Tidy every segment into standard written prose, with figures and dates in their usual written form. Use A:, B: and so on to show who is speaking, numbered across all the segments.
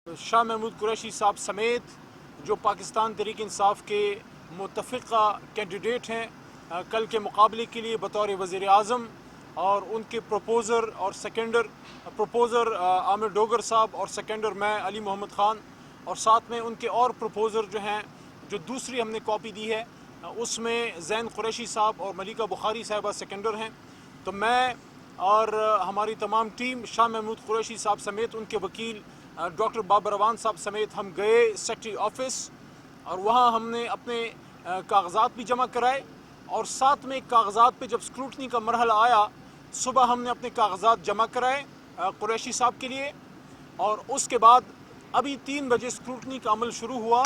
A: शाह महमूद कुरैशी साहब समेत जो पाकिस्तान तहरीक इंसाफ के मुतफ़िक़ा कैंडिडेट हैं कल के मुकाबले के लिए बतौर वज़ीर आज़म, और उनके प्रपोज़र और सेकेंडर प्रपोज़र आमिर डोगर साहब और सेकेंडर मैं अली मोहम्मद ख़ान, और साथ में उनके और प्रपोज़र जो हैं जो दूसरी हमने कॉपी दी है उसमें ज़ैन कुरैशी साहब और मलिका बुखारी साहिबा सेकेंडर हैं। तो मैं और हमारी तमाम टीम शाह महमूद कुरैशी साहब समेत उनके वकील डॉक्टर बाबर रवान साहब समेत हम गए सेक्रेटरी ऑफिस, और वहाँ हमने अपने कागजात भी जमा कराए, और साथ में कागजात पे जब स्क्रूटनी का मरहला आया सुबह हमने अपने कागजात जमा कराए कुरैशी साहब के लिए, और उसके बाद अभी 3 बजे स्क्रूटनी का अमल शुरू हुआ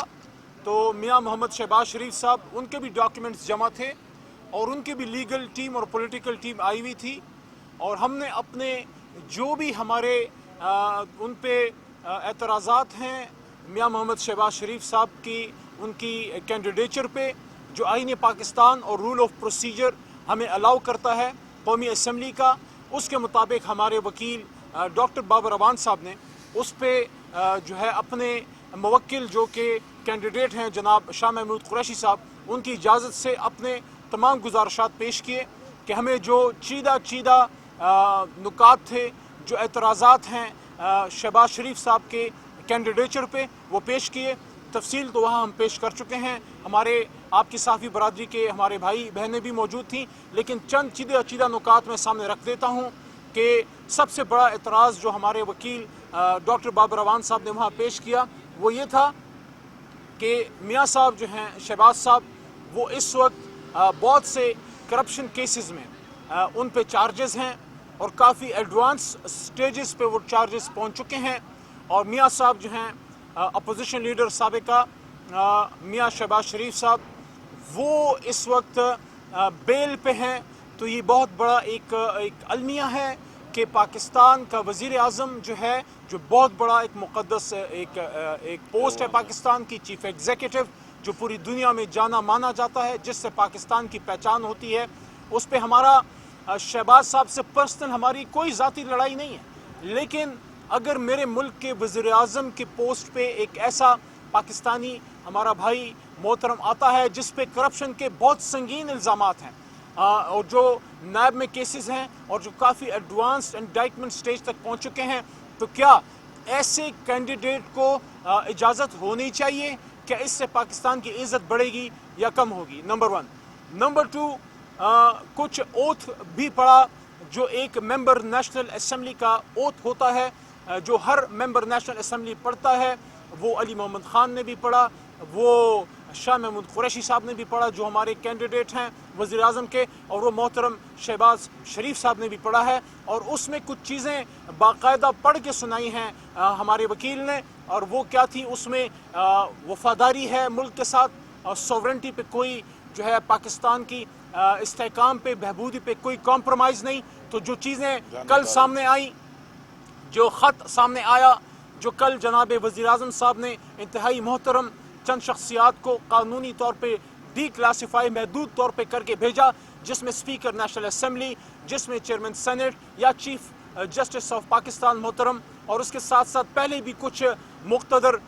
A: तो मियाँ मोहम्मद शहबाज शरीफ साहब उनके भी डॉक्यूमेंट्स जमा थे और उनकी भी लीगल टीम और पॉलिटिकल टीम आई हुई थी, और हमने अपने जो भी हमारे उन पे एतराज़ात हैं मियाँ मोहम्मद शहबाज शरीफ साहब की उनकी कैंडिडेचर पे जो आईन पाकिस्तान और रूल ऑफ प्रोसीजर हमें अलाउ करता है कौमी असम्बली का, उसके मुताबिक हमारे वकील डॉक्टर बाबर रवान साहब ने उस पर जो है अपने मुवक्किल जो कि कैंडिडेट हैं जनाब शाह महमूद कुरैशी साहब, उनकी इजाज़त से अपने तमाम गुजारिशात पेश किए कि हमें जो चीदा नुकात थे, जो एतराज़ात हैं शहबाज शरीफ साहब के कैंडिडेचर पे वो पेश किए। तफसील तो वहाँ हम पेश कर चुके हैं, हमारे आपकी साफ़ी बरादरी के हमारे भाई बहनें भी मौजूद थी, लेकिन चंद चीदा नुकात मैं सामने रख देता हूँ कि सबसे बड़ा एतराज़ जो हमारे वकील डॉक्टर बाबर रवान साहब ने वहाँ पेश किया वो ये था कि मियाँ साहब जो हैं शहबाज साहब वो इस वक्त बहुत से करप्शन केसेस में उन पे चार्जेस हैं और काफ़ी एडवांस स्टेजेस पे वो चार्जेस पहुंच चुके हैं, और मियाँ साहब जो हैं अपोजिशन लीडर साबिका मियाँ शहबाज शरीफ साहब वो इस वक्त बेल पे हैं। तो ये बहुत बड़ा एक अलमिया है कि पाकिस्तान का वज़ीर आज़म जो है, जो बहुत बड़ा एक मुक़द्दस एक पोस्ट है पाकिस्तान की, चीफ़ एग्जीक्यूटिव, जो पूरी दुनिया में जाना माना जाता है, जिससे पाकिस्तान की पहचान होती है, उस पे हमारा शहबाज साहब से पर्सनल हमारी कोई ज़ाती लड़ाई नहीं है। लेकिन अगर मेरे मुल्क के वज़ीर आज़म के पोस्ट पे एक ऐसा पाकिस्तानी हमारा भाई मोहतरम आता है जिस पे करप्शन के बहुत संगीन इल्ज़ामात हैं और जो नायब में केसेस हैं और जो काफ़ी एडवांस्ड इंडाइटमेंट स्टेज तक पहुंच चुके हैं, तो क्या ऐसे कैंडिडेट को इजाज़त होनी चाहिए? क्या इससे पाकिस्तान की इज़्ज़त बढ़ेगी या कम होगी? नंबर 1। नंबर 2, कुछ ओथ भी पड़ा जो एक मेंबर नेशनल असम्बली का ओथ होता है, जो हर मेंबर नेशनल असम्बली पढ़ता है, वो अली मोहम्मद ख़ान ने भी पढ़ा, वो शाह महमूद कुरैशी साहब ने भी पढ़ा जो हमारे कैंडिडेट हैं वज़ीर आज़म के, और वो मोहतरम शहबाज शरीफ साहब ने भी पढ़ा है, और उसमें कुछ चीज़ें बाकायदा पढ़ के सुनाई हैं हमारे वकील ने, और वो क्या थी उसमें वफादारी है मुल्क के साथ, सॉवरेंटी पे कोई जो है पाकिस्तान की इस्तेहकाम पे बहबूदी पे कोई कॉम्प्रोमाइज़ नहीं। तो जो चीज़ें कल सामने आई, जो ख़त सामने आया, जो कल जनाब वज़ीर आज़म साहब ने इंतहाई मोहतरम चंद शख्सियात को कानूनी तौर पे डी क्लासीफाई महदूद तौर पे करके भेजा, जिसमें स्पीकर नेशनल असम्बली, जिसमें चेयरमैन सेनेट या चीफ जस्टिस ऑफ पाकिस्तान मोहतरम, और उसके साथ साथ पहले भी कुछ मुक़्तदर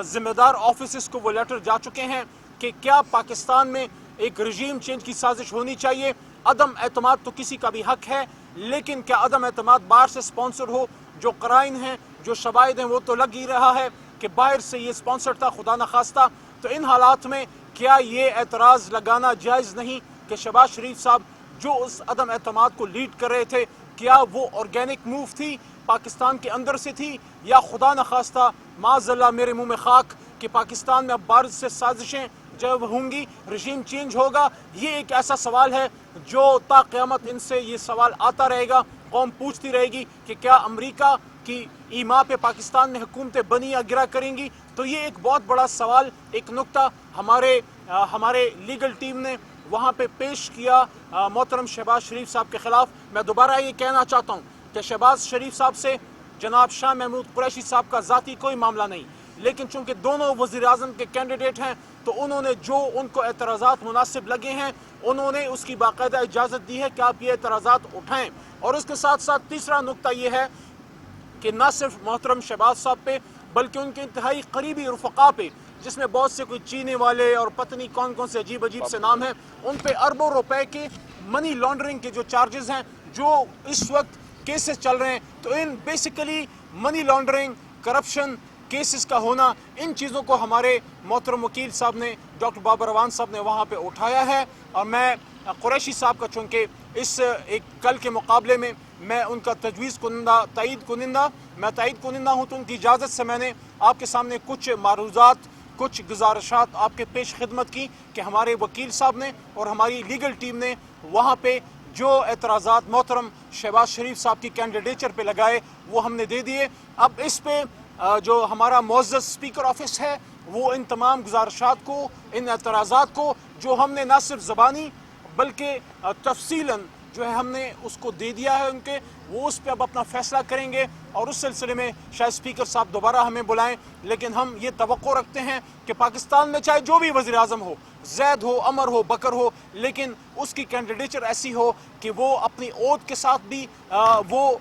A: ज़िम्मेदार ऑफिस को वो लेटर जा चुके हैं कि क्या पाकिस्तान में एक रजीम चेंज की साजिश होनी चाहिए। अदम एतमाद तो किसी का भी हक है, लेकिन क्या अदम एतमाद बाहर से स्पॉन्सर हो? जो कराइन हैं, जो शवाहिद हैं, वो तो लग ही रहा है कि बाहर से ये स्पॉन्सर था, खुदा न खास्ता। तो इन हालात में क्या ये एतराज़ लगाना जायज़ नहीं कि शहबाज शरीफ साहब जो उस अदम एतमाद को लीड कर रहे थे, क्या वो ऑर्गेनिक मूव थी, पाकिस्तान के अंदर से थी, या खुदा न खास्ता माज़अल्लाह मेरे मुँह में खाक कि पाकिस्तान में अब बाहर से साजिशें जब होंगी, रजीम चेंज होगा? ये एक ऐसा सवाल है जो ता क़यामत इनसे ये सवाल आता रहेगा, कौम पूछती रहेगी कि क्या अमेरिका की ईमा पे पाकिस्तान में हुकूमतें बनी या गिरा करेंगी? तो ये एक बहुत बड़ा सवाल, एक नुक्ता हमारे लीगल टीम ने वहाँ पे पेश किया मोहतरम शहबाज शरीफ साहब के ख़िलाफ़। मैं दोबारा ये कहना चाहता हूँ कि शहबाज शरीफ साहब से जनाब शाह महमूद कुरैशी साहब का ज़ाती कोई मामला नहीं, लेकिन चूँकि दोनों वज़ीर आज़म के कैंडिडेट हैं तो उन्होंने जो उनको एतराज़ात मुनासिब लगे हैं उन्होंने उसकी बाकायदा इजाज़त दी है कि आप ये एतराज़ात उठाएँ। और उसके साथ साथ तीसरा नुक्ता ये है कि न सिर्फ मोहतरम शहबाज साहब पे بلکہ ان کے انتہائی قریبی رفقا پہ، جس میں بہت سے کوئی چینے والے اور پتہ نہیں کون کون سے عجیب عجیب سے نام ہیں، ان پہ اربوں روپے کے منی لانڈرنگ کے جو چارجز ہیں، جو اس وقت کیسز چل رہے ہیں، تو ان basically money laundering, corruption cases کا ہونا، ان چیزوں کو ہمارے محترم وکیل صاحب نے، ڈاکٹر بابر اعوان صاحب نے وہاں پہ اٹھایا ہے، اور میں قریشی صاحب کا چونکہ اس ایک کل کے مقابلے میں ان کا تجویز کنندہ، تائید کنندہ ہوں، تو ان کی اجازت سے میں نے آپ کے سامنے کچھ معروضات، کچھ گزارشات آپ کے پیش خدمت کی کہ ہمارے وکیل صاحب نے اور ہماری لیگل ٹیم نے وہاں پہ جو اعتراضات محترم شہباز شریف صاحب کی کینڈیڈیچر پہ لگائے وہ ہم نے دے دیے۔ اب اس پہ جو ہمارا معزز اسپیکر آفس ہے وہ ان تمام گزارشات کو، ان اعتراضات کو جو ہم نے نہ صرف زبانی بلکہ تفصیلاً جو ہے ہم نے اس کو دے دیا ہے ان کے، وہ اس پہ اب اپنا فیصلہ کریں گے، اور اس سلسلے میں شاید اسپیکر صاحب دوبارہ ہمیں بلائیں، لیکن ہم یہ توقع رکھتے ہیں کہ پاکستان میں چاہے جو بھی وزیر اعظم ہو، زید ہو، عمر ہو، بکر ہو، لیکن اس کی کینڈیڈیچر ایسی ہو کہ وہ اپنی عہد کے ساتھ بھی وہ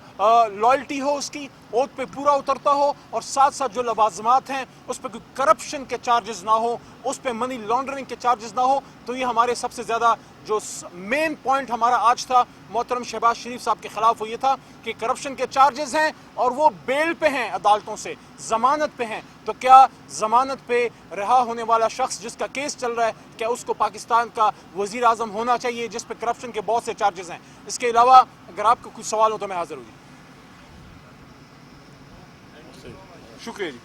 A: لائلٹی ہو، اس کی عہد پہ پورا اترتا ہو، اور ساتھ ساتھ جو لوازمات ہیں اس پہ کوئی کرپشن کے چارجز نہ ہو، اس پہ منی لانڈرنگ کے چارجز نہ ہو۔ تو یہ ہمارے سب سے زیادہ جو مین پوائنٹ ہمارا آج تھا محترم شہباز شریف صاحب کے خلاف، وہ یہ تھا کہ کرپشن کے چارجز ہیں اور وہ بیل پہ ہیں، عدالتوں سے ضمانت پہ ہیں، تو کیا ضمانت پہ رہا ہونے والا شخص جس کا کیس چل رہا ہے، کیا اس کو پاکستان کا وزیر اعظم ہونا چاہیے جس پہ کرپشن کے بہت سے چارجز ہیں؟ اس کے علاوہ اگر آپ کو کچھ سوال ہو تو میں حاضر ہوں جی۔ شکریہ جی۔